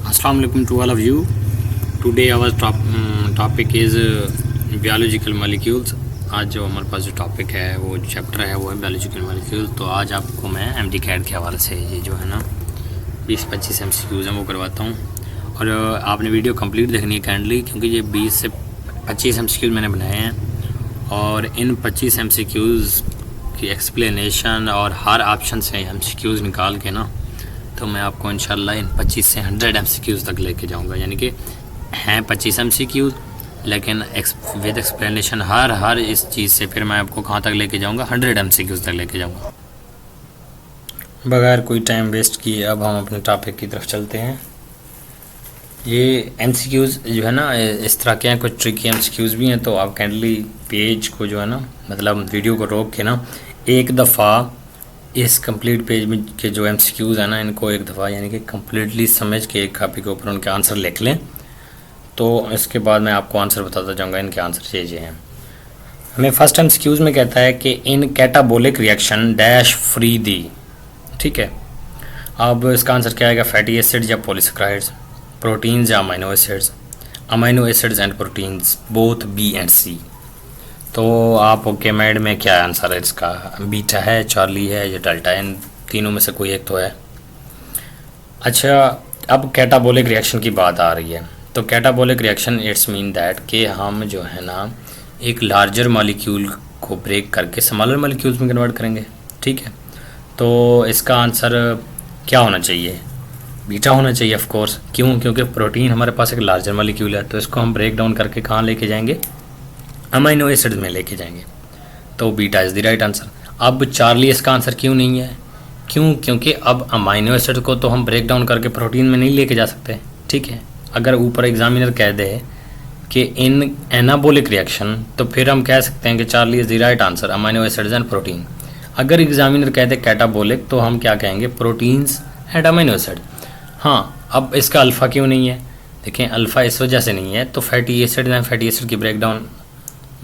Assalamu alaikum to all of you. Today our topic is biological molecules. आज जो हमारे पास जो टॉपिक है वो चैप्टर है वो है बायोलॉजिकल मॉलिक्यूल्स। तो आज आपको मैं एमडी कैड के हवाले से ये जो है ना 20-25 एमसीक्यूज़ हैं वो करवाता हूँ। और आपने वीडियो कंप्लीट देखनी है काइंडली, क्योंकि ये 20 से 25 एमसीक्यूज़ मैंने बनाए हैं और इन 25 एमसीक्यूज़ की एक्सप्लेनेशन और हर ऑप्शन से एमसीक्यूज़ निकाल के ना तो मैं आपको इंशाल्लाह इन 25 से 100 एमसीक्यूज़ तक लेके जाऊंगा। यानी कि हैं 25 एमसीक्यूज़ लेकिन विद एक्सप्लेनेशन हर इस चीज़ से फिर मैं आपको कहाँ तक लेके जाऊंगा, 100 एमसीक्यूज़ तक लेके जाऊंगा। बगैर कोई टाइम वेस्ट किए अब हम अपने टॉपिक की तरफ चलते हैं। ये एमसीक्यूज़ जो है ना इस तरह के हैं, कुछ ट्रिकी एमसीक्यूज़ भी हैं। तो आप काइंडली पेज को जो है ना मतलब वीडियो को रोक के ना एक दफ़ा इस कंप्लीट पेज में के जो एमसीक्यूज़ हैं ना इनको एक दफ़ा यानी कि कम्प्लीटली समझ के एक कापी के ऊपर उनके आंसर लिख लें। तो इसके बाद मैं आपको आंसर बताता जाऊंगा। इनके आंसर ये हैं। हमें फर्स्ट एमसीक्यूज़ में कहता है कि in catabolic reaction dash free दी, ठीक है। अब इसका आंसर क्या आएगा? फैटी एसिड्स या पॉलीसेकेराइड्स, प्रोटीन्स या amino acids and proteins both B and C. तो आप ओके मैड में क्या आंसर है इसका? बीटा है, चार्ली है या डेल्टा है? इन तीनों में से कोई एक तो है। अच्छा, अब कैटाबोलिक रिएक्शन की बात आ रही है। तो catabolic reaction it's mean that कि हम जो है ना एक लार्जर मॉलिक्यूल को ब्रेक करके स्मॉलर मॉलिक्यूल्स में कन्वर्ट करेंगे, ठीक है। तो इसका आंसर क्या होना चाहिए? बीटा होना चाहिए ऑफ कोर्स। क्यों? क्योंकि प्रोटीन हमारे पास एक लार्जर मॉलिक्यूल है, तो इसको हम ब्रेक डाउन करके कहाँ लेके जाएंगे? अमाइनो एसिड्स में लेके जाएंगे। तो beta is the right answer. अब चार्ली इसका आंसर क्यों नहीं है? क्यों? क्योंकि अब अमाइनो एसिड को तो हम ब्रेक डाउन करके प्रोटीन में नहीं लेके जा सकते, ठीक है। अगर ऊपर एग्जामिनर कह दे कि इन एनाबोलिक रिएक्शन, तो फिर हम कह सकते हैं कि Charlie is the right answer, amino acids and protein. अगर एग्जामिनर कह दे कैटाबोलिक, तो हम क्या कहेंगे? Proteins and amino acid. हाँ, अब इसका अल्फ़ा क्यों नहीं है? देखें, अल्फ़ा इस वजह से नहीं है, तो fatty acid and fatty acid की ब्रेक डाउन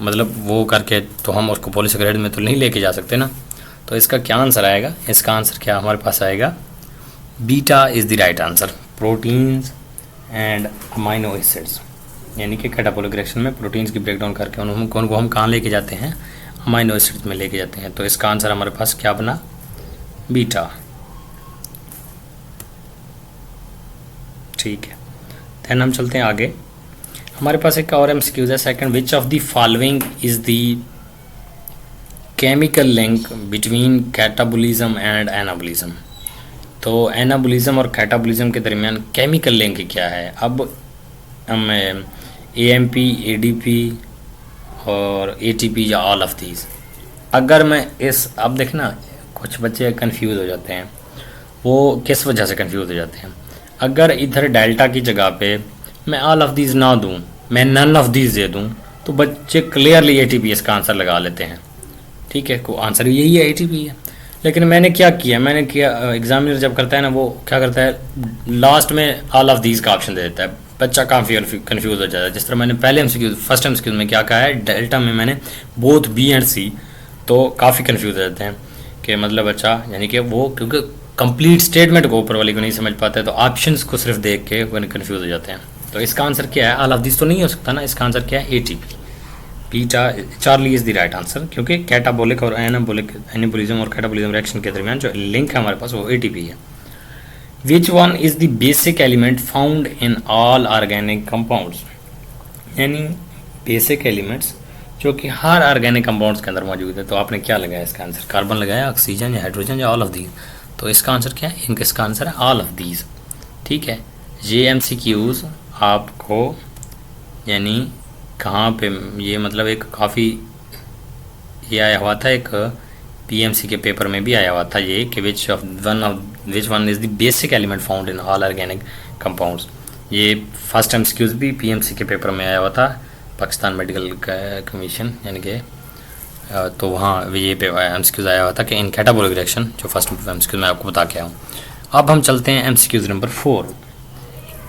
मतलब वो करके तो हम उसको पॉलीसेकेराइड में तो नहीं लेके जा सकते ना। तो इसका क्या आंसर आएगा? इसका आंसर क्या हमारे पास आएगा? Beta is the right answer, proteins and amino acids. यानी कि कैटाबोलिक रिएक्शन में प्रोटीन्स की ब्रेकडाउन करके उनको हम कहाँ लेके जाते हैं? अमाइनो एसिड्स में लेके जाते हैं। तो इसका आंसर हमारे पास क्या बना? बीटा, ठीक है। देन हम चलते हैं आगे। हमारे पास एक और एमसीक्यूज है second. Which of the following is the chemical link between catabolism and anabolism. तो एनाबोलिज्म और कैटाबोलिज्म के दरमियान केमिकल लिंक क्या है? अब हम एएमपी, एडीपी और एटीपी या ऑल ऑफ दीज। अगर मैं अब देखना कुछ बच्चे कंफ्यूज हो जाते हैं। वो किस वजह से कंफ्यूज हो जाते हैं? अगर इधर डेल्टा की जगह पे मैं ऑल ऑफ दीज ना दूं, मैं नन ऑफ दीज दे दूं, तो बच्चे क्लियरली एटीपी इसका आंसर लगा लेते हैं, ठीक है। को आंसर यही है, एटीपी है। लेकिन मैंने क्या किया एग्जामिनर जब करता है ना, वो क्या करता है? लास्ट में ऑल ऑफ दीज का ऑप्शन दे देता है। बच्चा काफ़ी कन्फ्यूज हो जाता है। जिस तरह मैंने पहले फर्स्ट एमसीक्यू में क्या कहा है, डेल्टा में मैंने बोथ बी एंड सी, तो काफ़ी कन्फ्यूज हो जाते हैं कि मतलब बच्चा यानी कि वो क्योंकि कंप्लीट स्टेटमेंट को ऊपर वाले को नहीं समझ पाते, तो ऑप्शंस को सिर्फ देख के वो कन्फ्यूज हो जाते हैं। तो इसका आंसर क्या है? ऑल ऑफ दिस तो नहीं हो सकता ना। इसका आंसर क्या है? ATP, beta, Charlie is the right answer. क्योंकि कैटाबोलिक और एनाबोलिज्म और कैटाबोलिज्म रिएक्शन के दरमियान जो लिंक है हमारे पास वो एटीपी है। Which one is the basic element found in all organic compounds. यानी बेसिक एलिमेंट्स जो कि हर ऑर्गेनिक कंपाउंड्स के अंदर मौजूद है। तो आपने क्या लगाया इसका आंसर? कार्बन लगाया, ऑक्सीजन या हाइड्रोजन या ऑल ऑफ दीज। तो इसका आंसर क्या है? इसका आंसर है ऑल ऑफ दीज, ठीक है। ये एमसीक्यूज़ आपको यानी कहाँ पे ये मतलब एक काफ़ी ये आया हुआ था, एक पीएमसी के पेपर में भी आया हुआ था ये कि which one is the basic element found in all organic compounds. ये फर्स्ट एमसीक्यूज़ भी पीएमसी के पेपर में आया हुआ था, पाकिस्तान मेडिकल कमीशन यानी कि। तो वहाँ ये एमसीक्यूज़ आया हुआ था कि इन कैटाबोलिक रिएक्शन, जो फर्स्ट एमसीक्यूज़ मैं आपको बता के आया हूँ। अब हम चलते हैं MCQs number 4।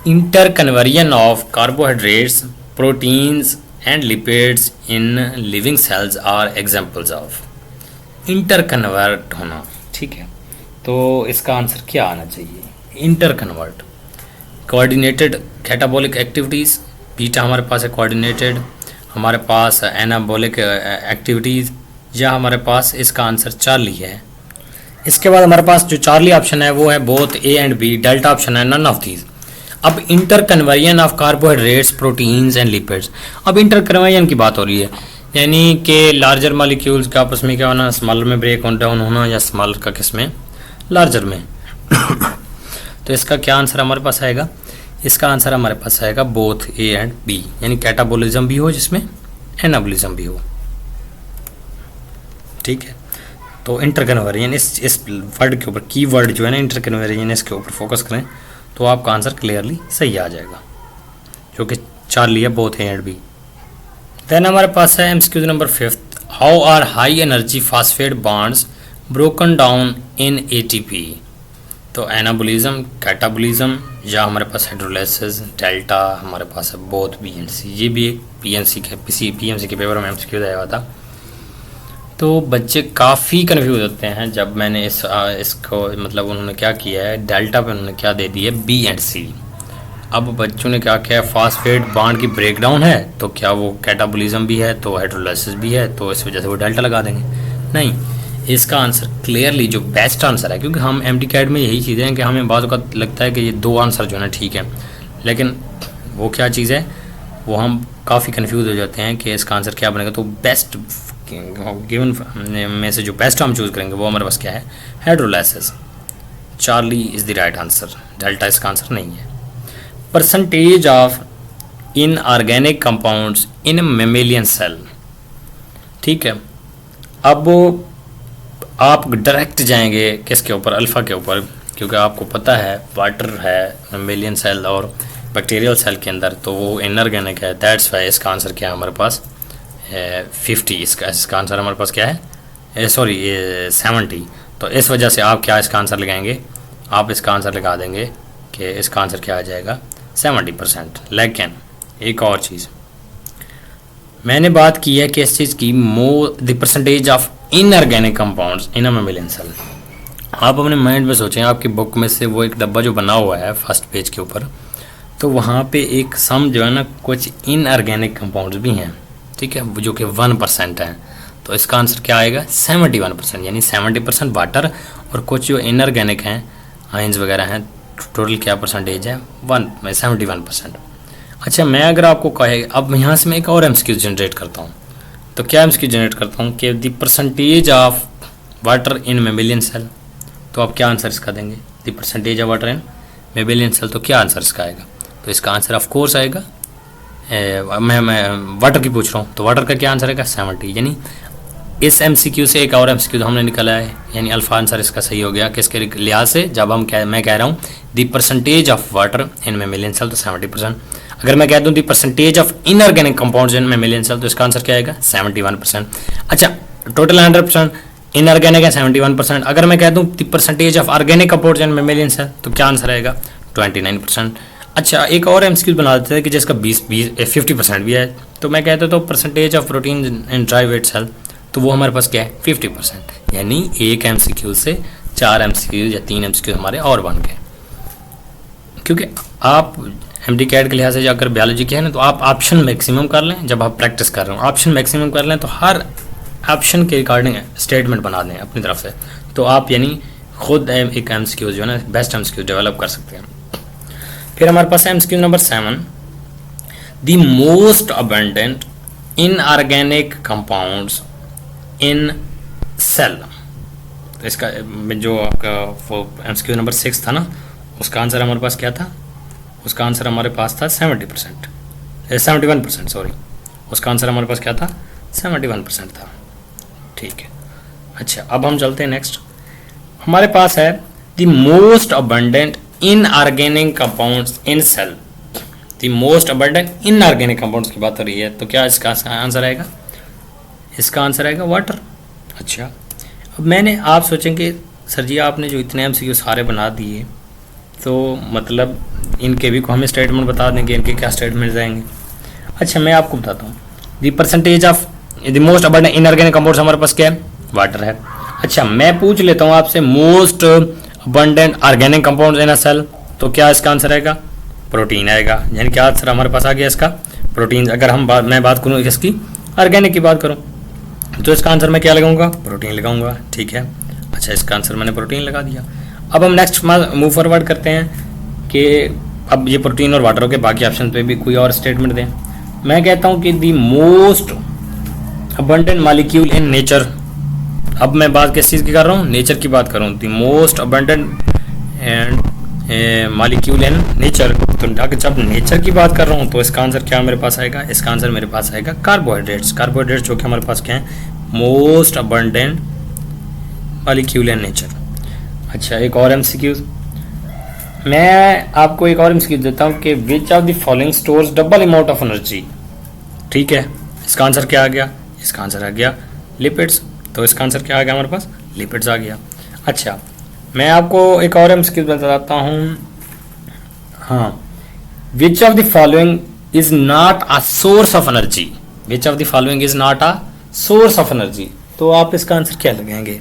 Interconversion of carbohydrates, proteins and lipids in living cells are examples of. Interconvert होना, ठीक है। तो इसका आंसर क्या आना चाहिए? Interconvert coordinated catabolic activities, beta हमारे पास है कोऑर्डिनेटेड, हमारे पास एनाबोलिक एक्टिविटीज़, या हमारे पास इसका आंसर चार्ली है। इसके बाद हमारे पास जो चार्ली ऑप्शन है वो है both A and B, delta option है नन ऑफ दीज। अब interconversion of carbohydrates, proteins and lipids. अब इंटर कन्वर्जन की बात हो रही है, यानी कि लार्जर मॉलिक्यूल्स का आपस में क्या होना, स्मॉलर में ब्रेक डाउन होना, या स्मॉलर का किस में, लार्जर में। तो इसका क्या आंसर हमारे पास आएगा, इसका आंसर हमारे पास आएगा बोथ ए एंड बी, यानी कैटाबोलिज्म भी हो जिसमें एनाबोलिज्म भी हो। ठीक है, तो इंटर कन्वर्जन इस वर्ड के ऊपर, की वर्ड जो है ना इंटर कन्वर्जन, इसके ऊपर फोकस करें तो आपका आंसर क्लियरली सही आ जाएगा, जो कि चार्ली है both A and B. Then हमारे पास है MCQ number 5, how are high energy phosphate bonds broken down in ATP. तो एनाबोलिज्म, कैटाबोलिज्म, या हमारे पास हाइड्रोलाइसिस, डेल्टा, हमारे पास है बोथ बी एंड सी। ये भी एक पीएमसी के पेपर में एमसीक्यू आया हुआ था। तो बच्चे काफ़ी कन्फ्यूज होते हैं जब मैंने इसको मतलब उन्होंने क्या किया है, डेल्टा पे उन्होंने क्या दे दी है, बी एंड सी। अब बच्चों ने क्या किया है, फास्फेट बॉन्ड की ब्रेकडाउन है तो क्या वो कैटाबोलिज्म भी है, तो हाइड्रोलाइसिस भी है, तो इस वजह से वो डेल्टा लगा देंगे। नहीं, इसका आंसर क्लियरली जो बेस्ट आंसर है, क्योंकि हम एमडी कैट में यही चीज़ें हैं कि हमें बाज़ का लगता है कि ये दो आंसर जो है ना ठीक है, लेकिन वो क्या चीज़ है, वो हम काफ़ी कन्फ्यूज हो जाते हैं कि इसका आंसर क्या बनेगा। तो बेस्ट गिवन में से जो बेस्ट हम चूज़ करेंगे वो हमारे पास क्या है, hydrolysis. Charlie is the right answer, delta इसका आंसर नहीं है। Percentage of inorganic compounds in mammalian cell. ठीक है, अब आप डायरेक्ट जाएंगे किसके ऊपर, अल्फ़ा के ऊपर, क्योंकि आपको पता है वाटर है मेमेलियन सेल और बैक्टीरियल सेल के अंदर, तो वो इनऑर्गेनिक है। दैट्स वाई इसका आंसर क्या है हमारे पास 50। इसका आंसर हमारे पास क्या है, सॉरी 70। तो इस वजह से आप क्या इसका आंसर लगाएंगे, आप इसका आंसर लगा देंगे कि इसका आंसर क्या आ जाएगा 70%। लेकिन एक और चीज़ मैंने बात की है कि इस चीज़ की the percentage of inorganic compounds in a mammalian cell. आप अपने माइंड में सोचें, आपकी बुक में से वो एक डब्बा जो बना हुआ है फर्स्ट पेज के ऊपर, तो वहाँ पे एक सम जो है ना कुछ इनऑर्गेनिक कंपाउंड्स भी हैं, ठीक है, जो कि 1% है। तो इसका आंसर क्या आएगा 71%, यानी 70% वाटर और कुछ जो इनऑर्गेनिक हैं आयंस वगैरह हैं, टोटल क्या परसेंटेज है 71%। अच्छा, मैं अगर आपको कहे, अब यहाँ से मैं एक और एमसीक्यू जनरेट करता हूँ, तो क्या एमसीक्यू जनरेट करता हूँ कि the percentage of water in mammalian cell, तो आप क्या आंसर इसका देंगे, the percentage of water in mammalian cell, तो क्या आंसर इसका आएगा, तो इसका आंसर ऑफ कोर्स आएगा मैं वाटर की पूछ रहा हूँ, तो वाटर का क्या आंसर आएगा 70। यानी इस एमसीक्यू से एक और एमसीक्यू हमने निकाला है, यानी अल्फा आंसर इसका सही हो गया। किसके लिहाज से, जब मैं कह रहा हूँ the percentage of water in mammalian cell तो 70%। अगर मैं कह दूँ the percentage of inorganic compounds in mammalian cell, तो इसका आंसर क्या आएगा 71%। अच्छा, टोटल 100% इनऑर्गेनिक है 71%। अगर मैं कह दूँ the percentage of organic compounds in mammalian cell, तो क्या आंसर आएगा 29%। अच्छा, एक और एमसीक्यू बना देते हैं कि जिसका 50% भी है, तो मैं कहता तो percentage of protein in dry weight cell, तो वो हमारे पास क्या है 50%। यानी एक एमसीक्यू से 4 एमसीक्यू या 3 एमसीक्यू हमारे और बन गए। क्योंकि आप एमडी कैट के लिहाज से अगर बायोलॉजी के है ना, तो आप ऑप्शन मैक्सिमम कर लें। जब आप प्रैक्टिस कर रहे हो ऑप्शन मैक्सिमम कर लें, तो हर ऑप्शन के रिगार्डिंग स्टेटमेंट बना दें अपनी तरफ से, तो आप यानी खुद एक एमसीक्यू जो है ना बेस्ट एमसीक्यू डेवलप कर सकते हैं। फिर हमारे पास MCQ number 7, the most abundant inorganic compounds in cell. तो इसका जो आपका एमसीक्यू नंबर 6 था ना, उसका आंसर हमारे पास क्या था, उसका आंसर हमारे पास था 71%, सॉरी, उसका आंसर हमारे पास क्या था 71% था। ठीक है, अच्छा, अब हम चलते हैं नेक्स्ट। हमारे पास है the most abundant inorganic compounds in cell. The most abundant inorganic compounds की बात हो रही है, तो क्या इसका आंसर आएगा, इसका आंसर आएगा वाटर। अच्छा, अब मैंने, आप सोचेंगे सर जी आपने जो इतने एमसीक्यू सारे बना दिए, तो मतलब इनके भी को हमें स्टेटमेंट बता दें कि इनके क्या स्टेटमेंट आएंगे। अच्छा, मैं आपको बताता हूँ, the percentage of the most abundant inorganic compounds हमारे पास क्या है, वाटर है। अच्छा, मैं पूछ लेता हूँ आपसे most abundant organic compounds in a cell, तो क्या इसका आंसर आएगा प्रोटीन आएगा। यानी क्या आंसर हमारे पास आ गया इसका? प्रोटीन। अगर मैं बात करूँ इसकी ऑर्गेनिक की बात करूँ तो इसका आंसर मैं क्या लगाऊंगा? प्रोटीन लगाऊंगा। ठीक है, अच्छा इसका आंसर मैंने प्रोटीन लगा दिया। अब हम नेक्स्ट मूव फॉरवर्ड करते हैं कि अब ये प्रोटीन और वाटर के बाकी ऑप्शन पे भी कोई और स्टेटमेंट दें। मैं कहता हूँ कि the most abundant molecule in nature. अब मैं बात किस चीज़ की कर रहा हूँ? नेचर की बात कर रहा हूँ। The most abundant and molecule in nature. तो जब नेचर की बात कर रहा हूँ तो इसका आंसर क्या मेरे पास आएगा? इसका आंसर मेरे पास आएगा कार्बोहाइड्रेट्स। कार्बोहाइड्रेट्स जो कि हमारे पास क्या है? Most abundant molecule in nature. अच्छा एक और एमसीक्यूज, मैं आपको एक और एमसीक्यू देता हूँ कि which of the following stores double amount of energy. ठीक है, इसका आंसर क्या आ गया? इसका आंसर आ गया लिपिड्स। तो इसका आंसर क्या आ गया हमारे पास? लिपिड्स आ गया। अच्छा मैं आपको एक और एमसीक्यू बताता हूँ। हाँ, विच of the following is not a source of energy. Which of the following is not a source of energy. तो आप इसका आंसर क्या लगाएंगे?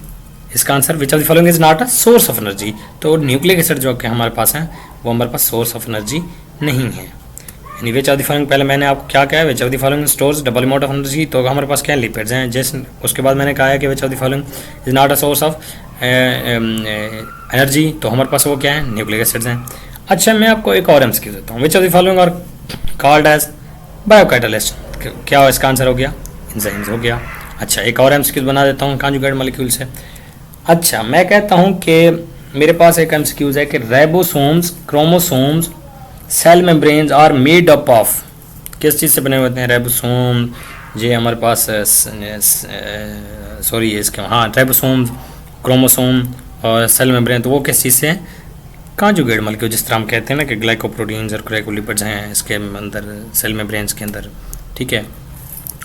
इसका answer which of the following is not a source of energy. तो nucleic acid जो कि हमारे पास है वो हमारे पास सोर्स ऑफ एनर्जी नहीं है। यानी विच ऑफ द फॉलोइंग, पहले मैंने आपको क्या कहा है? Which of the following stores double amount of energy. तो हमारे पास क्या है? लिपिड्स हैं। जैसे उसके बाद मैंने कहा है कि which of the following is not a source of energy. तो हमारे पास वो क्या है? न्यूक्लिक एसिड्स हैं। अच्छा मैं आपको एक और एमसीक्यू देता हूँ। Which of the following are called as biocatalyst. क्या इसका आंसर हो गया? एंजाइम्स हो गया। अच्छा एक और एमसीक्यू बना देता हूँ कॉन्जुगेट मॉलिक्यूल से। अच्छा मैं कहता हूँ कि मेरे पास एक एमसीक्यूज है कि ribosomes, chromosomes, cell membranes are made up of. किस चीज़ से बने हुए होते हैं? राइबोसोम, ये हमारे पास सॉरी इसके हाँ राइबोसोम्स, क्रोमोसोम और सेल मेम्ब्रेन। तो वो किस चीज़ से हैं? Conjugate molecule. जिस तरह हम कहते हैं ना कि ग्लाइकोप्रोटीन्स और ग्लाइकोलिपिड्स हैं इसके अंदर, सेल मेम्ब्रेन्स के अंदर। ठीक है,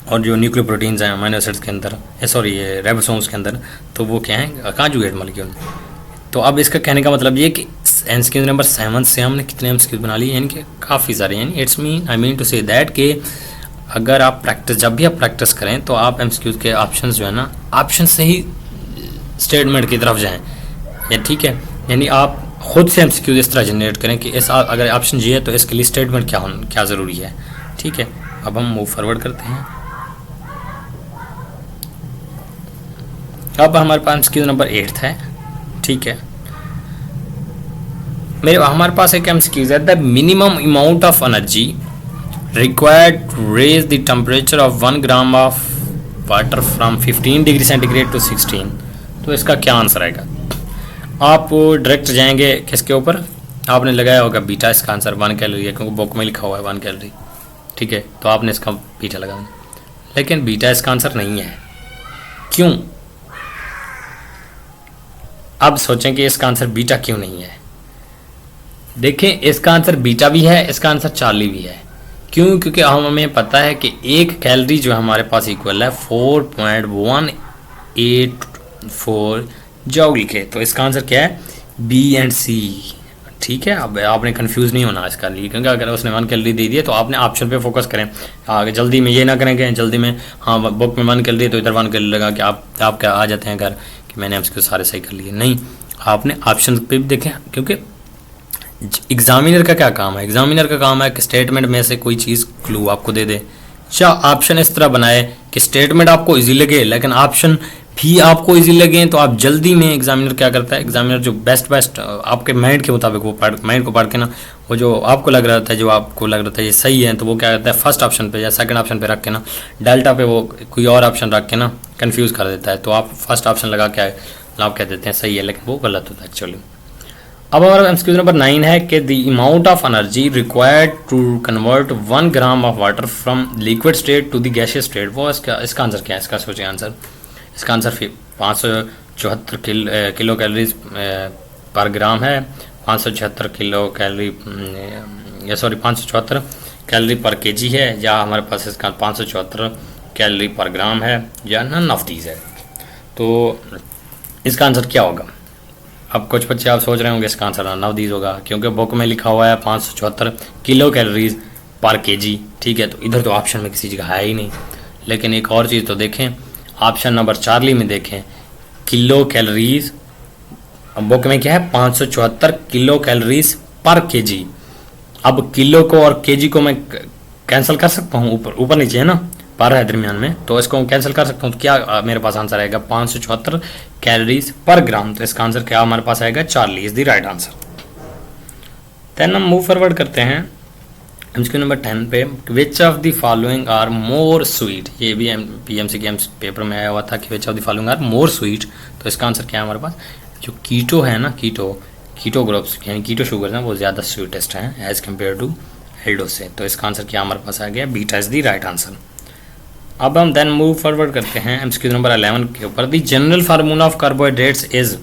और जो न्यूक्लियोप्रोटीन्स हैं अमीनो एसिड्स के अंदर, सॉरी ये राइबोसोम्स के अंदर, तो वो क्या हैं? Conjugate molecule. तो अब इसका कहने का मतलब ये कि एमसीक्यू नंबर 7 से हमने कितने एमसीक्यू बना लिए? यानी कि काफ़ी सारे। यानी I mean to say that कि अगर आप जब भी आप प्रैक्टिस करें तो आप एमसीक्यू के ऑप्शंस जो है ना, ऑप्शन से ही स्टेटमेंट की तरफ जाएँ। ठीक है, यानी आप खुद से एमसीक्यू इस तरह जनरेट करें कि अगर ऑप्शन जी है तो इसके लिए स्टेटमेंट क्या ज़रूरी है। ठीक है, अब हम मूव फॉरवर्ड करते हैं। अब हमारे पास एमसीक्यू नंबर 8 है। ठीक है, हमारे पास एक एमसीक्यू है, the minimum amount of energy required to raise the temperature of 1 gram of water from 15 degree centigrade to 16। तो इसका क्या आंसर आएगा? आप डायरेक्ट जाएंगे किसके ऊपर? आपने लगाया होगा बीटा। इसका आंसर 1 कैलोरी है क्योंकि बुक में लिखा हुआ है 1 कैलोरी। ठीक है, तो आपने इसका बीटा लगाना, लेकिन बीटा इसका आंसर नहीं है। क्यों? अब सोचें कि इसका आंसर बीटा क्यों नहीं है। देखें, इसका आंसर बीटा भी है, इसका आंसर चार्ली भी है। क्यों? क्योंकि हमें पता है कि 1 कैलोरी जो हमारे पास इक्वल है 4.184 जूल के। तो इसका आंसर क्या है? बी एंड सी। ठीक है, अब आपने कंफ्यूज नहीं होना इसका लिए, क्योंकि अगर उसने 1 कैलोरी दे दिया तो आपने ऑप्शन पे फोकस करें। आगे जल्दी में ये ना करेंगे, जल्दी में हाँ बुक में 1 कैलोरी तो इधर 1 कैलोरी लगा कि आप क्या आ जाते हैं घर कि मैंने इसको सारे सही कर लिए। नहीं, आपने ऑप्शन पे भी देखें, क्योंकि एग्जामिनर का क्या काम है? एग्जामिनर का काम है कि स्टेटमेंट में से कोई चीज़ क्लू आपको दे दे। अच्छा, ऑप्शन इस तरह बनाए कि स्टेटमेंट आपको इजी लगे लेकिन ऑप्शन भी आपको इजी लगे। तो आप जल्दी में, एग्जामिनर क्या करता है? एग्जामिनर जो बेस्ट आपके माइंड के मुताबिक वो माइंड को पढ़ के ना, वो जो आपको लग रहा था, जो आपको लग रहा था ये सही है, तो वो क्या करता है? फर्स्ट ऑप्शन पे या सेकंड ऑप्शन पे रख के ना, डेल्टा पे वो कोई और ऑप्शन रख के ना कंफ्यूज कर देता है। तो आप फर्स्ट ऑप्शन लगा के आप कह देते हैं सही है, लेकिन वो गलत होता है एक्चुअली। अब हमारा एमसीक्यू नंबर 9 है कि the amount of energy required to convert 1 gram of water from liquid state to the gaseous state. वो इसका आंसर क्या है? इसका सोचिए आंसर। इसका आंसर 574 किलो कैलोरीज पर ग्राम है। 574 किलो कैलोरी, या सॉरी 574 कैलोरी पर केजी है, या हमारे पास इसका 574 कैलोरी पर ग्राम है, या नन ऑफ दीज है। तो इसका आंसर क्या होगा? अब कुछ बच्चे आप सोच रहे होंगे इसका आंसर नन ऑफ दीज होगा, क्योंकि बुक में लिखा हुआ है 574 किलो कैलोरीज पर केजी। ठीक है, तो इधर तो ऑप्शन में किसी जगह है ही नहीं। लेकिन एक और चीज़ तो देखें, ऑप्शन नंबर 4 में देखें, किलो कैलोरीज, बुक में क्या है? 574 किलो कैलोरीज पर केजी। अब किलो को और केजी को मैं कैंसिल कर सकता हूँ, ऊपर ऊपर नीचे है ना, 12 है दरमियान में, तो इसको कैंसिल कर सकता हूँ। तो क्या मेरे पास आंसर आएगा 574 कैलोरीज पर ग्राम। तो इसका आंसर क्या हमारे पास आएगा, Charlie is the right answer. Then हम मूव फॉरवर्ड करते हैं एमसीक्यू नंबर 10 पे, which of the following are more sweet. ये भी पीएमसी के पेपर में आया हुआ था कि which of the following are more sweet. तो इसका आंसर क्या है हमारे पास, जो कीटो है ना, कीटो ग्रुप्स यानी कीटो शुगर है वो ज़्यादा स्वीटेस्ट हैं एज कम्पेयर टू एल्डो से। तो इसका आंसर क्या हमारे पास आ गया, beta is the right answer. अब हम देन मूव फॉरवर्ड करते हैं एमसीक्यू नंबर 11 के ऊपर, the general formula of carbohydrates is.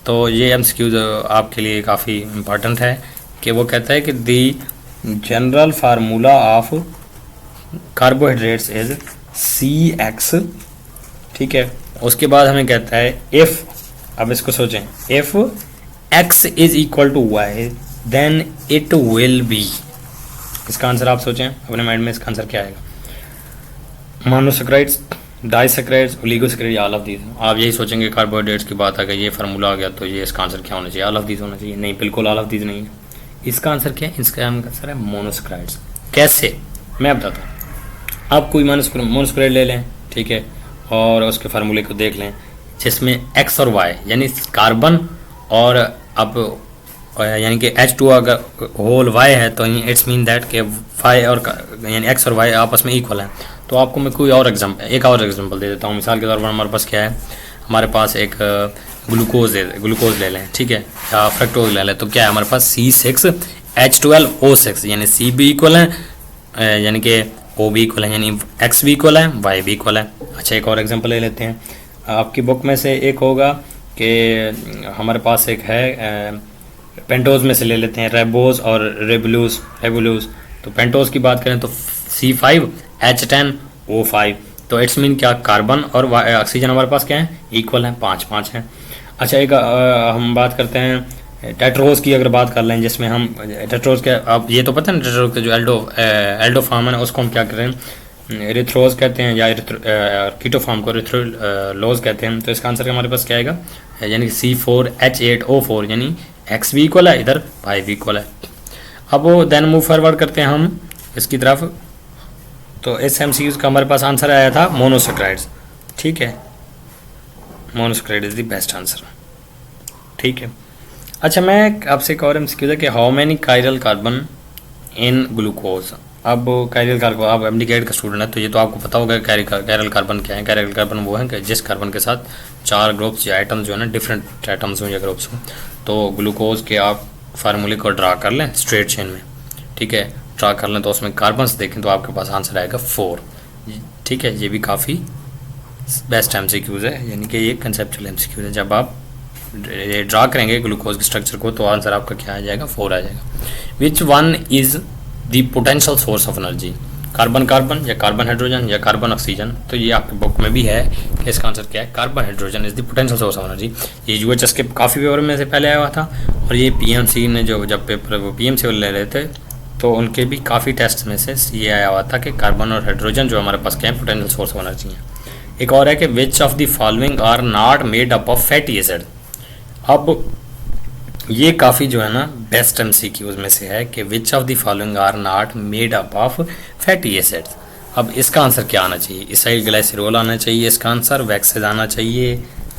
तो ये एमसीक्यू आपके लिए काफ़ी इंपॉर्टेंट है कि वो कहता है कि the general formula of carbohydrates is CX, ठीक है। उसके बाद हमें कहता है इफ़, अब इसको सोचें, if X is equal to Y then it will be. इसका आंसर आप सोचें अपने माइंड में, इसका आंसर क्या आएगा, monosaccharides, disaccharides, oligosaccharides, all of these. आप यही सोचेंगे कार्बोहाइड्रेट्स की बात आ गई, ये फार्मूला आ गया, तो ये इसका आंसर क्या होना चाहिए, ऑल ऑफ दीज होना चाहिए। नहीं, बिल्कुल ऑल ऑफ दीज नहीं है। इसका आंसर क्या है, इसका आंसर है मोनोसैकराइड्स। कैसे, मैं बताता हूँ। आप कोई मोनोसैकराइड ले लें, ठीक है, और उसके फार्मूले को देख लें जिसमें एक्स और वाई यानी कार्बन और अब यानी कि H2 अगर होल वाई है तो इट्स मीन दैट के वाई और यानी एक्स और वाई आपस में इक्वल है। तो आपको मैं कोई और एक और एग्जांपल दे देता हूँ। मिसाल के तौर पर हमारे पास क्या है, हमारे पास एक ग्लूकोज ले लें, ठीक है, या फ्रक्टोज ले लें। तो क्या है हमारे पास C6H12O6 यानी C भी इक्वल है, यानी कि O भी इक्वल है, यानी X भी इक्वल है, Y भी इक्वल है। अच्छा, एक और एग्जांपल ले लेते हैं। आपकी बुक में से एक होगा कि हमारे पास एक है पेंटोज में से ले लेते हैं, रेबोज और रेबुलूस। तो पेंटोज की बात करें तो C5H10O5। तो इट्स मीन क्या, कार्बन और ऑक्सीजन हमारे पास क्या है, इक्वल है, 5-5 है। अच्छा, एक हम बात करते हैं टेट्रोज की, अगर बात कर लें जिसमें हम टेट्रोज के, आप ये तो पता है ना टेट्रोज के जो एल्डो फार्म है उसको हम क्या करें, एरिथ्रोज कहते हैं, या कीटो फार्म को एरिथ्रोलोज कहते हैं। तो इसका आंसर हमारे पास क्या आएगा, यानी C4H8O4 यानी X भी इक्वल है, इधर Y भी इक्वल है। अब वो देन मूव फॉरवर्ड करते हैं हम इसकी तरफ। तो इस MCQ का हमारे पास आंसर आया था मोनोसैकराइड्स, ठीक है, monosaccharide is the best answer, ठीक है। अच्छा, मैं आपसे एक और MCQ था कि how many chiral carbon in glucose. अब कायरल कार्बन, आप एमडी का स्टूडेंट है तो ये तो आपको पता होगा कायरल कार्बन क्या है। कायरल कार्बन वो है कि जिस कार्बन के साथ 4 ग्रुप्स या आइटम्स जो है ना, डिफरेंट आइटम्स हों या ग्रुप्स हों। तो ग्लूकोज के आप फार्मूले को ड्रा कर लें स्ट्रेट चेन में, ठीक है, ड्रा कर लें तो उसमें कार्बन्स देखें तो आपके पास आंसर आएगा 4, ठीक है। ये भी काफ़ी बेस्ट MCQs है, यानी कि ये कंसेप्चुअल MCQs है। जब आप ये ड्रा करेंगे ग्लूकोज के स्ट्रक्चर को तो आंसर आपका क्या आ जाएगा, 4 आ जाएगा। Which one is the potential source of energy, carbon या कार्बन हाइड्रोजन या कार्बन ऑक्सीजन। तो ये आपके बुक में भी है कि इसका आंसर क्या है, carbon hydrogen is the potential source of energy. ये UHS के काफ़ी पेपर में से पहले आया हुआ था, और ये PMC ने जब पेपर वो PMC वाले ले रहे थे तो उनके भी काफ़ी टेस्ट में से ये आया हुआ था कि कार्बन और हाइड्रोजन जो हमारे पास क्या है, पोटेंशियल सोर्स ऑफ एनर्जी है। एक और है कि which of the following are not made up of fatty acid. अब ये काफ़ी जो है ना बेस्ट MCQs में से है कि which of the following are not made up of fatty acids. अब इसका आंसर क्या आना चाहिए, इसाइल ग्लाइसरॉल आना चाहिए इसका आंसर, वैक्सेज आना चाहिए,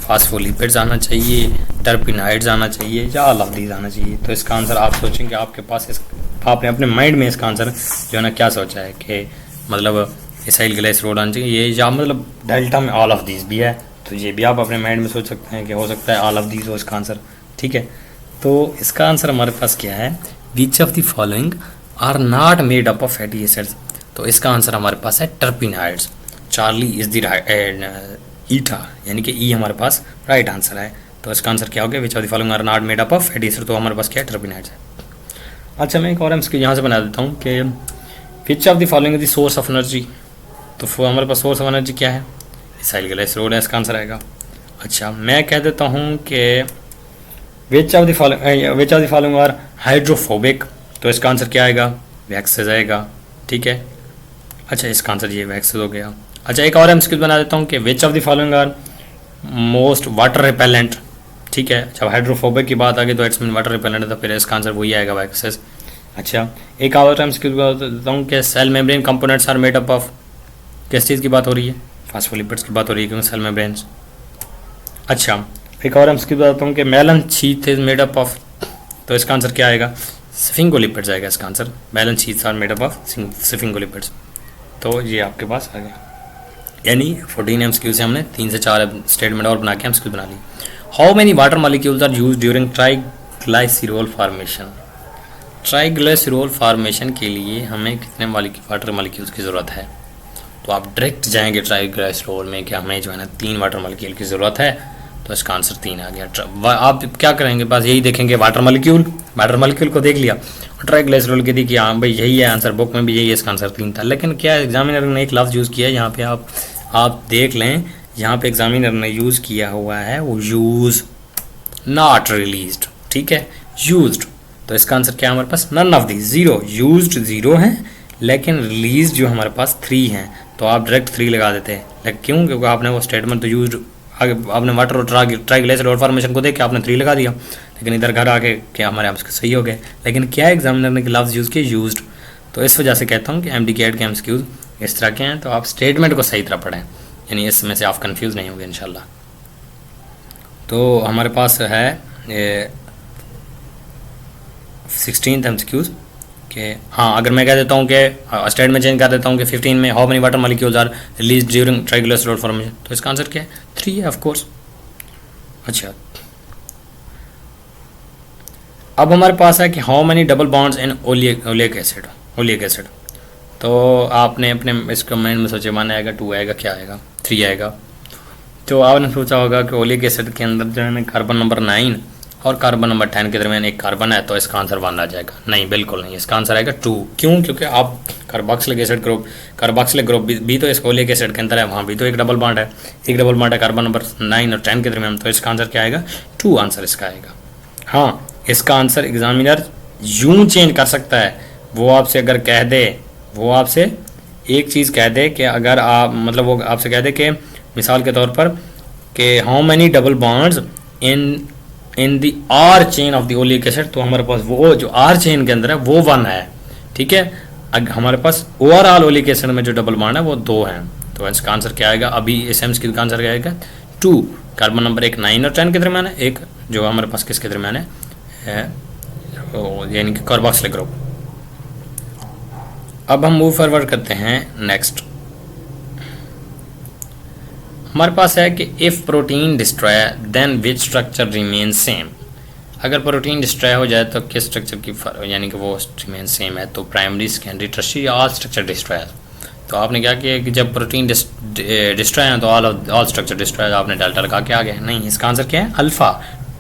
फास्फोलिपिड्स आना चाहिए, टर्पिनाइड्स आना चाहिए, या ऑल ऑफ दीज आना चाहिए। तो इसका आंसर आप सोचेंगे आपके पास आपने अपने माइंड में इसका आंसर जो है ना क्या सोचा है कि मतलब इसाइल ग्लाइसरॉल आना चाहिए, ये या मतलब डेल्टा में ऑल ऑफ दीज भी है। तो ये भी आप अपने माइंड में सोच सकते हैं कि हो सकता है ऑल ऑफ दीज हो इसका आंसर, ठीक है। तो इसका आंसर हमारे पास क्या है, which of the following are not made up of fatty acids. तो इसका आंसर हमारे पास है terpenoids. Charlie is the eta यानी कि ई हमारे पास राइट आंसर है। तो इसका आंसर क्या हो गया, which of the following are not made up of fatty acid. तो हमारे पास क्या है, टर्पिनाइड्स है। अच्छा, मैं एक और इसके यहाँ से बना देता हूँ कि which of the following is the source of energy. तो हमारे पास सोर्स ऑफ एनर्जी क्या है, इसाइल ग्लाइसरॉल है, इसका आंसर आएगा। अच्छा, मैं कह देता हूँ कि which of the following are hydrophobic. तो इसका आंसर क्या आएगा, वैक्सेज आएगा, ठीक है। अच्छा, इसका आंसर ये वैक्सेज हो गया। अच्छा, एक और MCQ बना देता हूँ कि which of the following are most water repellent, ठीक है। जब हाइड्रोफोबिक की बात आ गई तो इट्स मीन वाटर रिपेलेंट है, तो फिर इसका आंसर वही आएगा, वैक्सेज। अच्छा, एक और एमसीक्यू बताता हूँ कि cell membrane components are made up of, किस चीज़ की बात हो रही है? फास्फोलिपिड्स की बात हो रही है, क्योंकि सेल मेम्ब्रेन्स। अच्छा, एक और एमसीक्यू बताता हूँ कि myelin sheath is made up of, तो इसका आंसर क्या आएगा? स्फिंगोलिपिड्स आएगा इसका answer. Myelin sheaths are made up of sphingolipids. तो ये आपके पास आ गया, यानी 14 एमसीक्यू से हमने 3 से 4 स्टेटमेंट और बना के एमसीक्यू बना ली। How many water molecules are use during triglycerol formation? Triglycerol formation के लिए हमें कितने वाटर मॉलिक्यूल्स की ज़रूरत है? तो आप डायरेक्ट जाएंगे ट्राइग्लाइसरोल में कि हमें जो है ना 3 वाटर मॉलिक्यूल की ज़रूरत है, तो इसका आंसर 3 आ गया। आप क्या करेंगे, बस यही देखेंगे वाटर मॉलिक्यूल को देख लिया और ट्राइग्लाइसरोल की थी कि हाँ भाई यही है आंसर, बुक में भी यही है, इसका आंसर 3 था। लेकिन क्या एग्जामिनर ने एक लफ्ज़ यूज़ किया है यहाँ पे, आप देख लें, यहाँ पे एग्जामिनर ने यूज़ किया हुआ है वो यूज़, नॉट रिलीज्ड, ठीक है, यूज्ड। तो इसका आंसर क्या है हमारे पास? None of the, 0। यूज्ड 0 है, लेकिन रिलीज जो हमारे पास 3 हैं, तो आप डायरेक्ट 3 लगा देते हैं। लेकिन क्यों? क्योंकि आपने वो स्टेटमेंट तो यूज्ड, आगे आपने वाटर और ट्राइग्लाइसरोल फॉर्मेशन को देख के आपने 3 लगा दिया, लेकिन इधर घर आके क्या हमारे आपके सही हो गए। लेकिन क्या एग्जामिनर ने लफ्ज़ यूज़ किया? यूज्ड। तो इस वजह से कहता हूँ कि MD-CAT के एमसीक्यूज इस तरह के हैं, तो आप स्टेटमेंट को सही तरह पढ़ें, यानी इसमें से आप कन्फ्यूज़ नहीं होंगे इंशाल्लाह। तो हमारे पास है 16th एमसीक्यूज कि हाँ, अगर मैं कह देता हूँ कि स्टेटमेंट चेंज कर देता हूँ कि 15 में how many water molecules are release during triglycerol formation, तो इसका आंसर क्या है? 3 है ऑफ कोर्स। अच्छा, अब हमारे पास है कि how many double bonds in oleic acid. तो आपने अपने इसका माइंड में सोचे 1 आएगा, 2 आएगा, क्या आएगा? 3 आएगा। तो आपने सोचा होगा कि ओलिक एसिड के अंदर जो है ना कार्बन नंबर 9 और कार्बन नंबर 10 के दरमियान एक कार्बन है, तो इसका आंसर 1 आ जाएगा। नहीं, बिल्कुल नहीं, इसका आंसर आएगा 2। क्यों? क्योंकि आप कार्बोक्सिलिक एसिड ग्रुप भी तो इस ओलिक एसिड के अंदर है, वहाँ भी तो एक डबल बॉन्ड है, कार्बन नंबर 9 और 10 के दरमियान, तो इसका आंसर क्या आएगा? 2 आंसर इसका आएगा। हाँ, इसका आंसर एग्जामिनर यूँ चेंज कर सकता है, वो आपसे अगर कह दे, वो आपसे एक चीज़ कह दे कि अगर आप मतलब वो आपसे कह दे कि मिसाल के तौर पर कि how many double bonds in the R chain of the oleic acid, तो हमारे पास वो जो आर चेन के अंदर है वो 1 है, ठीक है। अगर हमारे पास ओवरऑल ओलिक एसिड में जो डबल बॉन्ड है वो 2 हैं, तो इसका आंसर क्या आएगा? अभी इस एमसीक्यू का आंसर क्या आएगा? 2। कार्बन नंबर एक 9 और 10 के दरमियान है, एक जो हमारे पास किसके दरमियान है, यानी कि कार्बोक्सिलिक ग्रुप। अब हम मूव फॉरवर्ड करते हैं नेक्स्ट। हमारे पास है कि if protein destroy then which structure remain same. अगर प्रोटीन डिस्ट्रॉय हो जाए तो किस स्ट्रक्चर की यानी कि वो रिमेन सेम है, तो primary, secondary, tertiary, all structure destroy. तो आपने क्या किया कि जब प्रोटीन डिस्ट्रॉय है तो ऑल स्ट्रक्चर डिस्ट्रॉय, आपने डेल्टा लगा के आ गए। नहीं, इसका आंसर क्या है? अल्फ़ा।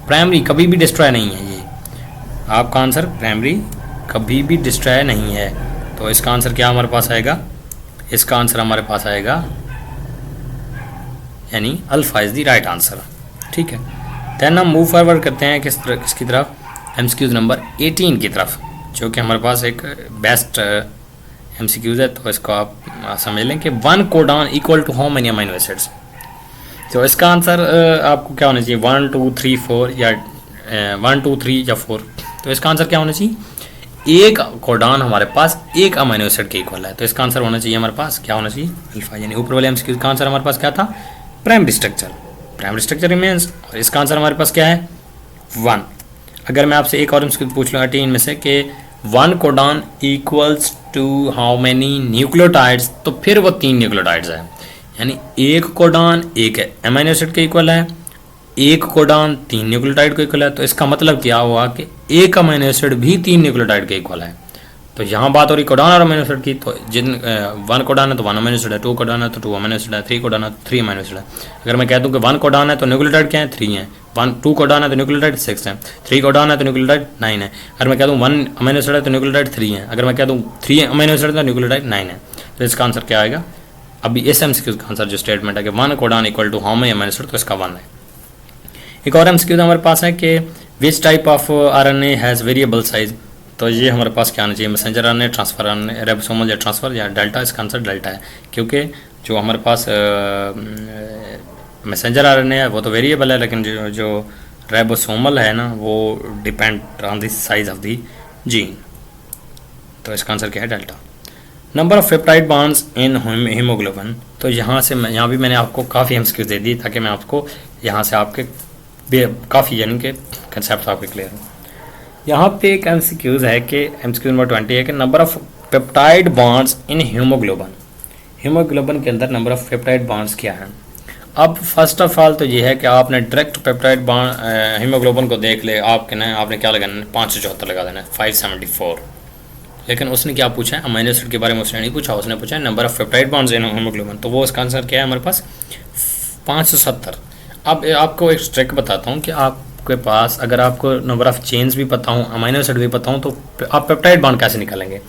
प्राइमरी कभी भी डिस्ट्रॉय नहीं है, ये आपका आंसर प्राइमरी कभी भी डिस्ट्रॉय नहीं है। तो इसका आंसर क्या हमारे पास आएगा? इसका आंसर हमारे पास आएगा यानी alpha is the right answer, ठीक है। देन हम मूव फॉरवर्ड करते हैं किसकी तरफ? एमसीक्यूज नंबर 18 की तरफ, जो कि हमारे पास एक बेस्ट एमसीक्यूज है। तो इसको आप समझ लें कि 1 codon equal to how many amino acids. तो इसका आंसर आपको क्या होना चाहिए? 1 2 3 4 या 1 2 3 या 4। तो इसका आंसर क्या होना चाहिए? एक कोडॉन हमारे पास एक अमीनो एसिड के इक्वल है, तो इसका आंसर होना चाहिए हमारे पास क्या होना चाहिए? अल्फ़ा। यानी ऊपर वाले एमसीक्यूज का आंसर हमारे पास क्या था? प्राइमरी स्ट्रक्चर रिमेन्स, और इसका आंसर हमारे पास क्या है? 1। अगर मैं आपसे एक और एमसीक्यू पूछ लूँ 18 में से कि 1 codon equals to how many nucleotides, तो फिर वो 3 न्यूक्लियोटाइड्स हैं। यानी एक कोडॉन एक अमीनो एसिड के इक्वल है, एक कोडॉन 3 न्यूक्लियोटाइड को इक्वल है। तो इसका मतलब क्या हुआ कि एक अमीनो एसिड भी 3 न्यूक्लियोटाइड के इक्वल है। तो यहाँ बात हो रही कोडॉन और अमीनो एसिड की, तो जिन 1 कोडॉन है तो 1 अमीनो एसिड है, 2 कोडॉन है तो 2 अमीनो एसिड है, 3 कोडॉन है तो 3 अमीनो एसिड है। अगर मैं कह दूँ कि 1 कोडॉन है तो न्यूक्लियोटाइड क्या है? 3 है। 2 कोडॉन है तो न्यूक्लियोटाइड 6 है। 3 कोडॉन है तो न्यूक्लियोटाइड 9 है। अगर मैं कह दूँ 1 अमीनो एसिड है तो न्यूक्लियोटाइड 3 है। अगर मैं कह दूँ 3 अमीनो एसिड है तो न्यूक्लियोटाइड 9 है। तो इसका आंसर क्या आएगा? अभी इस एमसीक्यू का आंसर जो स्टेटमेंट है कि 1 codon equal to how many amino acid, तो इसका 1 है। एक और एमसीक्यू हमारे पास है कि which type of RNA has variable size. तो ये हमारे पास क्या आना चाहिए? मैसेंजर आरएनए, ट्रांसफर आरएनए, रिबोसोमल या ट्रांसफर या डेल्टा। इसका आंसर डेल्टा है, क्योंकि जो हमारे पास मैसेंजर आरएनए है वो तो वेरिएबल है, लेकिन जो रिबोसोमल है ना वो depend on the size of the gene. तो इसका आंसर क्या है delta. Number of peptide bonds in haemoglobin, तो यहाँ से यहाँ भी मैंने आपको काफ़ी एमसीक्यूज दे दी ताकि मैं आपको यहाँ से आपके काफ़ी यानी कि कंसेप्ट आपके क्लियर हो। यहाँ पे एक एमसीक्यूज है कि एमसीक्यू नंबर 20 है कि number of peptide bonds in haemoglobin, haemoglobin के अंदर नंबर ऑफ पेप्टाइड बॉन्ड्स क्या है। अब फर्स्ट ऑफ ऑल तो ये है कि आपने डायरेक्ट पेप्टाइड बॉन्ड हीमोग्लोबिन को देख ले, आपके ना आपने क्या लगाना है 574 लगा देना है 574, लेकिन उसने क्या पूछा है अमीनो एसिड के बारे में उसने नहीं पूछा, उसने पूछा है number of peptide bonds in haemoglobin, तो वो इसका आंसर क्या है हमारे पास 570। अब आपको एक ट्रिक बताता हूँ कि आपके पास अगर आपको नंबर ऑफ चेन्स भी पता हो अमीनो एसिड भी पता हो तो आप पेप्टाइड बॉन्ड कैसे निकालेंगे।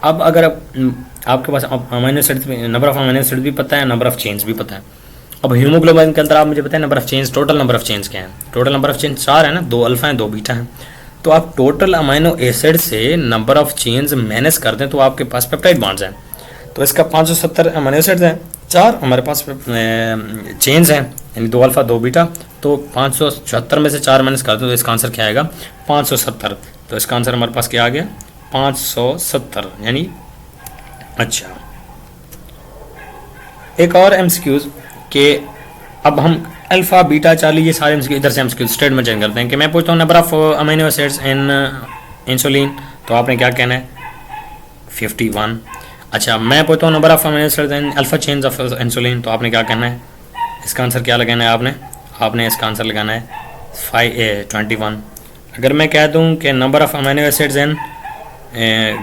अब अगर आपके पास amino acid number of amino acid भी पता है, नंबर ऑफ चेन्स भी पता है, अब हीमोग्लोबिन के अंदर आप मुझे बताएं number of chains, total number of chains क्या है। टोटल नंबर ऑफ चेन्स 4 है ना, 2 अल्फा हैं 2 बीटा हैं, तो आप टोटल अमीनो एसिड से नंबर ऑफ चेन्स माइनस कर दें तो आपके पास पेप्टाइड बॉन्ड्स हैं। तो इसका 570 अमीनो एसिड्स हैं, 4 हमारे पास चेन्स हैं यानी 2 अल्फा 2 बीटा, तो 574 में से 4 माइनस कर दो तो इसका आंसर क्या आएगा 570। तो इसका आंसर हमारे पास क्या आ गया 570 यानी। अच्छा एक और एमसीक्यूज के अब हम अल्फा बीटा चार्ली ये सारे एमसीक्यू इधर से एमसीक्यूज स्टेटमेंट चेंज करते हैं कि मैं पूछता हूँ number of amino acids in insulin, तो आपने क्या कहना है 51। अच्छा मैं पूछता हूँ number of amino acids in alpha chains of insulin, तो आपने क्या कहना है इसका आंसर क्या लगाना है आपने इसका आंसर लगाना है 21। अगर मैं कह दूँ कि number of amino acids in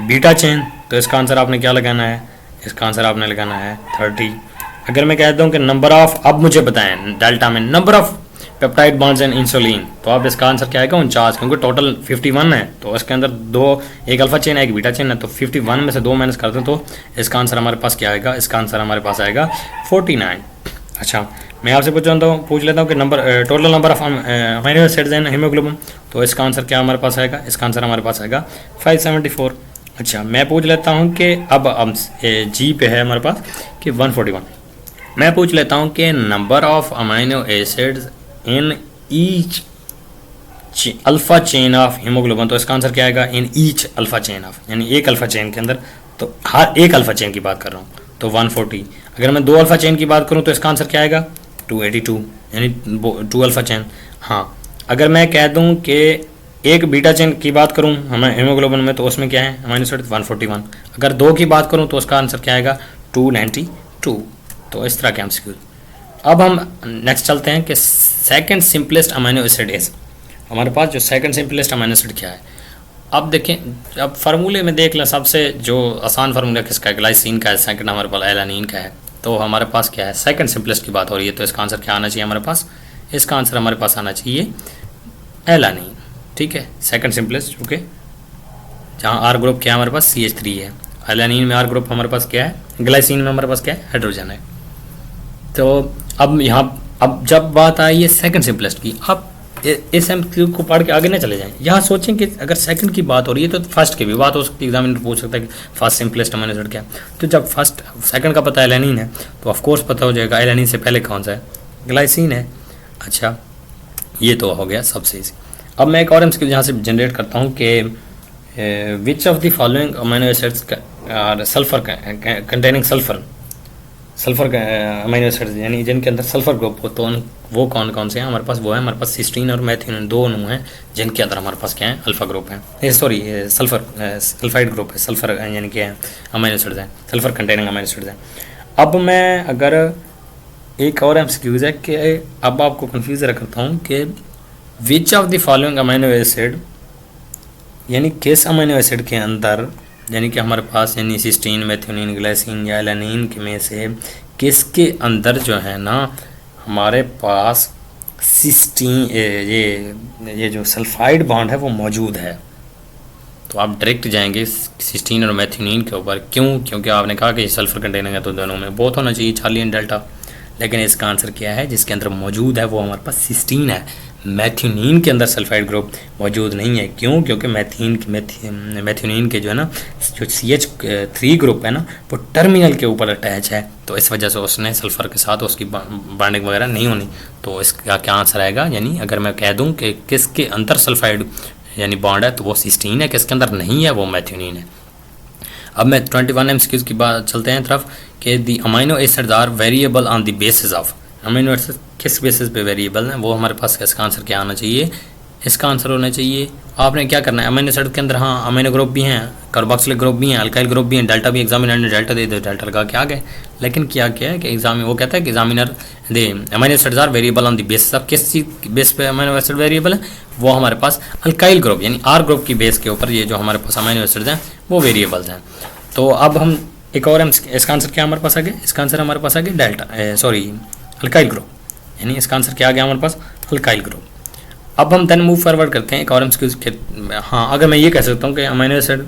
beta chain, तो इसका आंसर आपने क्या लगाना है, इसका आंसर आपने लगाना है 30। अगर मैं कह दूँ कि नंबर ऑफ, अब मुझे बताएं डेल्टा में number of peptide bonds in insulin, तो आप इसका आंसर क्या आएगा 49, क्योंकि टोटल 51 है तो इसके अंदर 2 एक अल्फा चेन है एक बीटा चेन है, तो 51 में से 2 माइनस कर दें तो इसका आंसर हमारे पास क्या आएगा, इसका आंसर हमारे पास आएगा 49। अच्छा मैं आपसे पूछ लेता हूँ कि total number of amino acids in haemoglobin, तो इसका आंसर क्या हमारे पास आएगा, इसका आंसर हमारे पास आएगा 574। अच्छा मैं पूछ लेता हूँ कि अब जी पे है हमारे पास कि 141। मैं पूछ लेता हूँ कि number of amino acids in each alpha chain of haemoglobin, तो इसका आंसर क्या आएगा in each alpha chain of, यानी एक अल्फा चेन के अंदर, तो हर एक अल्फा चेन की बात कर रहा हूँ तो 140। अगर मैं 2 अल्फा चेन की बात करूँ तो इसका आंसर क्या आएगा 282 यानी 2 अल्फा चेन। हाँ अगर मैं कह दूँ कि एक बीटा चेन की बात करूँ हमें हीमोग्लोबिन में, तो उसमें क्या है अमीनो एसिड 141। अगर 2 की बात करूँ तो उसका आंसर क्या आएगा 292। तो इस तरह के एमसीक्यू। अब हम नेक्स्ट चलते हैं कि second simplest amino acid is, हमारे पास जो सेकंड सिंपलेस्ट अमीनो एसिड क्या है। अब देखें अब फार्मूले में देख लें, सबसे जो आसान फार्मूला किसका है ग्लाइसिन का है, सेकंड हमारे पास एलानिन का है, तो हमारे पास क्या है सेकंड सिंपलेस्ट की बात हो रही है, तो इसका आंसर क्या आना चाहिए हमारे पास, इसका आंसर हमारे पास आना चाहिए एलानिन। ठीक है सेकंड सिंपलेस्ट, ओके, जहाँ आर ग्रुप क्या है हमारे पास CH3 है, एलानिन में आर ग्रुप हमारे पास क्या है, ग्लाइसिन में हमारे पास क्या है हाइड्रोजन है। तो अब यहाँ अब जब बात आई है सेकंड सिंपलेस्ट की, अब इस एमसीक्यू को पढ़ के आगे ना चले जाएं। यहाँ सोचें कि अगर सेकंड की बात हो रही है तो फर्स्ट की भी बात हो सकती है, एग्जामिनर पूछ सकता है कि फर्स्ट सिंपलेस्ट अमीनो एसिड क्या है। तो जब फर्स्ट सेकंड का पता एलानिन है तो ऑफ कोर्स पता हो जाएगा एलानिन से पहले कौन सा है, ग्लाइसिन है। अच्छा ये तो हो गया सबसे ईजी। अब मैं एक और एमसीक्यू यहाँ से जनरेट करता हूँ कि which of the following amino acids are sulphur containing sulphur amino acids, यानी जिनके अंदर सल्फर ग्रुप हो, तो वो कौन कौन से हैं हमारे पास, वो है हमारे पास सिस्टीन और मैथियोनिन, 2 अणु हैं जिनके अंदर हमारे पास क्या है अल्फा ग्रुप है, सॉरी सल्फाइड ग्रुप है, सल्फर यानी कि अमीनो एसिड्स हैं, सल्फर कंटेनिंग अमीनो एसिड्स हैं। अब मैं अगर एक और एमसीक्यूज है कि अब आपको कंफ्यूज रखता हूँ कि which of the following amino acid, यानी किस अमीनो एसिड के अंदर, यानी कि हमारे पास यानी सिस्टीन मैथियोनिन ग्लाइसिन या एलानिन में से किसके अंदर जो है ना हमारे पास सिस्टीन ये जो सल्फाइड बॉन्ड है वो मौजूद है। तो आप डायरेक्ट जाएंगे सिस्टीन और मैथियोनिन के ऊपर, क्यों, क्योंकि आपने कहा कि सल्फर कंटेनिंग है तो दोनों में बोथ होना चाहिए चार्ली एंड डेल्टा, लेकिन इसका आंसर क्या है जिसके अंदर मौजूद है वो हमारे पास सिस्टीन है, मैथियोनिन के अंदर सल्फाइड ग्रुप मौजूद नहीं है। क्यों, क्योंकि मैथियोनिन के जो है ना जो CH3 ग्रुप है ना वो टर्मिनल के ऊपर अटैच है, तो इस वजह से उसने सल्फर के साथ उसकी बॉन्डिंग वगैरह नहीं होनी। तो इसका क्या आंसर आएगा, यानी अगर मैं कह दूं कि किसके अंदर सल्फाइड यानी बॉन्ड है तो वो सिस्टीन है, किसके अंदर नहीं है वो मैथियोनिन है। अब मैं 21 MCQs की बात चलते हैं तरफ कि the amino acids are variable on the basis of, amino acid किस बेसिस पे वेरिएबल हैं वो हमारे पास इसका आंसर क्या आना चाहिए, इसका आंसर होना चाहिए आपने क्या करना है अमीनो एसिड के अंदर हाँ अमीनो ग्रुप भी हैं, कार्बोक्सिलिक ग्रुप भी हैं, अल्काइल ग्रुप भी हैं, डेल्टा भी एग्जामिनर ने डेल्टा दे दो डेल्टा लगा के आ गए। लेकिन क्या क्या है कि एग्जाम वो कहता है कि examiner the amino acids are variable on the basis of, किस चीज बेस पे अमीनो एसिड वेरिएबल है, वो हमारे पास अल्काइल ग्रुप यानी आर ग्रुप की बेस के ऊपर ये जो हमारे पास अमीनो एसिड्स हैं वो वेरिएबल्स हैं। तो अब हम एक और इसका आंसर क्या हमारे पास आ गया, इसका आंसर हमारे पास आ गया डेल्टा सॉरी अल्काइल ग्रुप, यानी इसका आंसर क्या आ गया हमारे पास अल्काइल ग्रुप। अब हम देन मूव फॉरवर्ड करते हैं एक और एमसीक्यूज के। हाँ अगर मैं ये कह सकता हूँ कि amino acid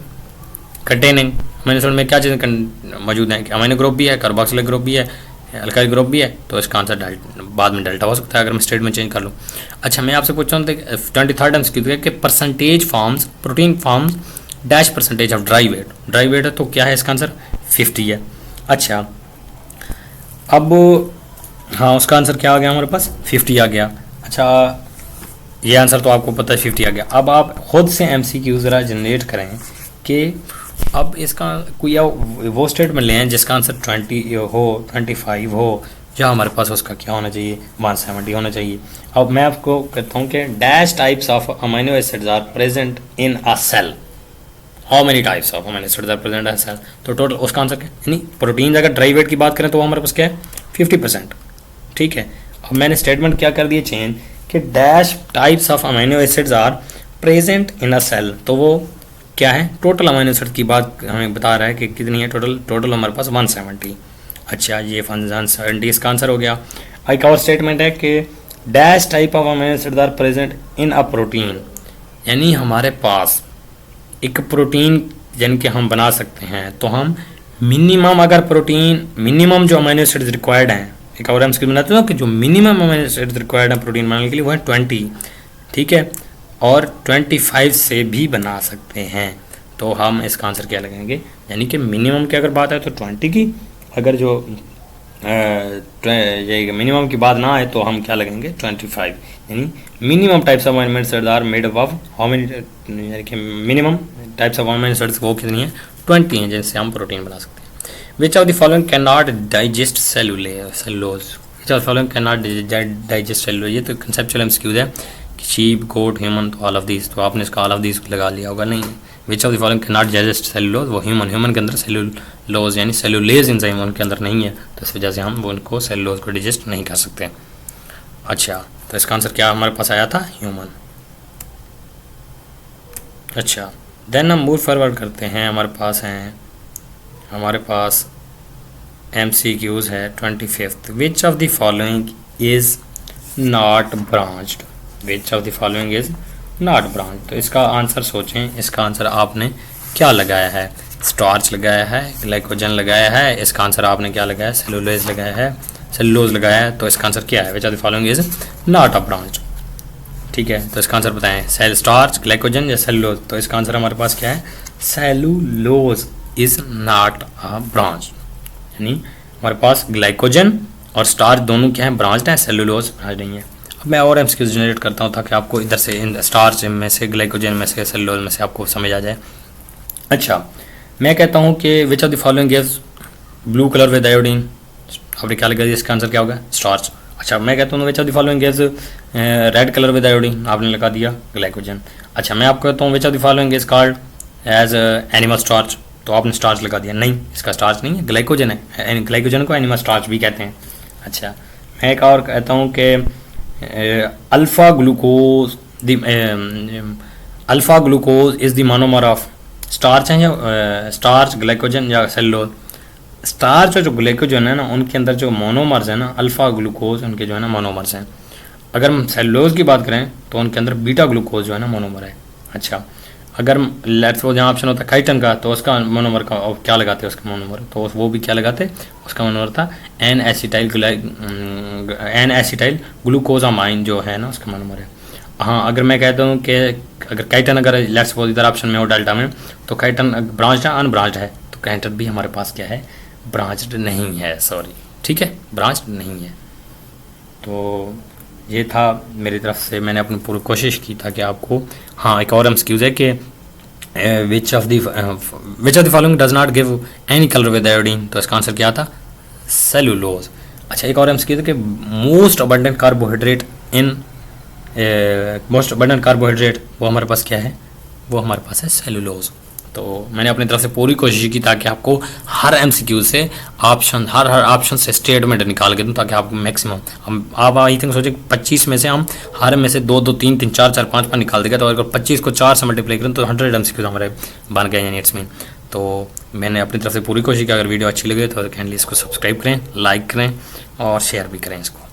containing amino acid में क्या चीज़ें मौजूद हैं कि अमीनो ग्रुप भी है, कार्बोक्सिलिक ग्रुप भी है, अल्काइल ग्रुप भी है, तो इसका आंसर बाद में डेल्टा हो सकता है अगर मैं स्टेटमेंट चेंज कर लूँ। अच्छा मैं आपसे पूछ रहा हूँ 23rd एमसीक्यू कि percentage forms protein forms dash percentage of dry weight है तो क्या है इसका आंसर 50 है। अच्छा अब हाँ उसका आंसर क्या आ गया हमारे पास 50 आ गया। अच्छा ये आंसर तो आपको पता है 50 आ गया। अब आप खुद से एमसीक्यू ज़रा जनरेट करें कि अब इसका कोई वो स्टेटमेंट लें जिसका आंसर 20 हो 25 हो या हमारे पास उसका क्या होना चाहिए 170 होना चाहिए। अब मैं आपको कहता हूँ कि dash types of amino acids are present in a cell, how many types of amino acids are present in a cell, तो टोटल उसका आंसर क्या यानी प्रोटीन अगर ड्राई वेट की बात करें तो हमारे पास क्या है 50%। ठीक है अब मैंने स्टेटमेंट क्या कर दिया चेंज कि dash types of amino acids are present in a cell, तो वो क्या है टोटल अमीनो एसिड की बात हमें बता रहा है कि कितनी है टोटल हमारे पास 170। अच्छा ये 170 इसका आंसर हो गया। एक और स्टेटमेंट है कि dash type of amino acids are present in a protein, यानी हमारे पास एक प्रोटीन यानी कि हम बना सकते हैं तो हम मिनिमम अगर प्रोटीन मिनिमम जो अमीनो एसिड्स रिक्वायर्ड हैं एक और एमसीक्यू बनाते हैं कि जो मिनिमम अमीनो एसिड्स रिक्वायर्ड है प्रोटीन बनाने के लिए वो है 20। ठीक है और 25 से भी बना सकते हैं, तो हम इसका आंसर क्या लगाएंगे यानी कि मिनिमम की अगर बात है तो 20 की, अगर जो ये मिनिमम की बात ना आए तो हम क्या लगाएंगे 25, यानी minimum types of amino acids are made up of how many, यानी कि minimum types of amino acids वो कितनी है 20 हैं जिनसे हम प्रोटीन बना सकते हैं। Which of the following cannot digest cellulose? Which of the following cannot digest cellulose? ये तो conceptual MCQ है कि sheep, goat, human, तो all of these, तो आपने इसका all of these लगा लिया होगा नहीं। Which of the following cannot digest cellulose? वो human के अंदर cellulose यानी cellulase enzyme उनके अंदर नहीं है, तो इस वजह से हम वो उनको cellulose को digest नहीं कर सकते। अच्छा तो इसका आंसर क्या हमारे पास आया था human। अच्छा देन हम मूव फॉरवर्ड करते हैं, हमारे पास MCQs है 25th। Which of the following is not branched, which of the following is not branched, तो इसका आंसर सोचें, इसका आंसर आपने क्या लगाया है, स्टार्च लगाया है, ग्लाइकोजन लगाया है, इसका आंसर आपने क्या लगाया सेलुलोज लगाया है, सेलुलोज लगाया है, तो इसका आंसर क्या है which of the following is not a branched. ठीक है तो इसका आंसर बताएं सेल स्टार्च ग्लाइकोजन या सेलुलोज, तो इसका आंसर हमारे पास क्या है cellulose is not a branch, यानी हमारे पास ग्लाइकोजन और स्टार्च दोनों क्या हैं ब्रांच्ड हैं, सेलुलोज ब्रांच नहीं है। अब मैं और एमसीक्यूज जनरेट करता हूँ ताकि आपको इधर से इन स्टार्च में से ग्लाइकोजन में से सेलुलोज में से आपको समझ आ जाए। अच्छा मैं कहता हूँ कि which of the following gives blue colour with iodine, आपने क्या लगा दिया इसका आंसर क्या होगा स्टार्च। अच्छा मैं कहता हूँ which of the following gives red colour with iodine, आपने लगा दिया ग्लाइकोजन। अच्छा मैं आपको कहता हूँ which of the following is called as animal starch, तो आपने स्टार्च लगा दिया, नहीं इसका स्टार्च नहीं है ग्लाइकोजन है, ग्लाइकोजन को एनिमल स्टार्च भी कहते हैं। अच्छा मैं एक और कहता हूँ कि alpha glucose is the monomer of, starch है या स्टार्च ग्लाइकोजन या सेलुलोज, स्टार्च और जो ग्लाइकोजन है ना उनके अंदर जो मोनोमर्स है ना अल्फ़ा ग्लूकोज उनके जो है ना मोनोमर्स हैं। अगर हम सेलुलोज की बात करें तो उनके अंदर बीटा ग्लूकोज जो है ना मोनोमर है। अच्छा अगर लेट्स सपोज यहाँ ऑप्शन होता है काइटन का तो उसका मोनोमर का क्या लगाते हैं उसका मोनोमर, तो वो भी क्या लगाते उसका मोनोमर था एन एसिटाइल ग्लूकोजामाइन जो है ना उसका मोनोमर है। हाँ अगर मैं कहता हूँ कि अगर काइटन अगर लेट्स सपोज इधर ऑप्शन में हो डेल्टा में तो काइटन ब्रांच्ड है अनब्रांच्ड है, तो काइटन भी हमारे पास क्या है ब्रांच्ड नहीं है, सॉरी ठीक है ब्रांच्ड नहीं है। तो ये था मेरी तरफ से, मैंने अपनी पूरी कोशिश की था कि आपको हाँ एक और एमसीक्यूज है कि which of the following does not give any colour with iodine, तो इसका आंसर क्या था? सेलुलोज। अच्छा, एक और एमसीक्यू था कि मोस्ट अबंडेंट कार्बोहाइड्रेट वो हमारे पास क्या है? वो हमारे पास है सेलुलोज। तो मैंने अपनी तरफ से पूरी कोशिश की ताकि आपको हर एमसीक्यू से हर ऑप्शन से स्टेटमेंट निकाल के दूँ, ताकि आपको मैक्सिमम आप आई थिंक सोचे 25 में से हम हर में से 2 2 3 3 4 4 5 5 निकाल देगा, तो अगर 25 को 4 से मल्टीप्लाई करें तो 100 एमसीक्यूज हमारे बन गए यानी इट्स मीन। तो मैंने अपनी तरफ से पूरी कोशिश की। अगर वीडियो अच्छी लगे तो काइंडली इसको सब्सक्राइब करें, लाइक करें और शेयर भी करें इसको।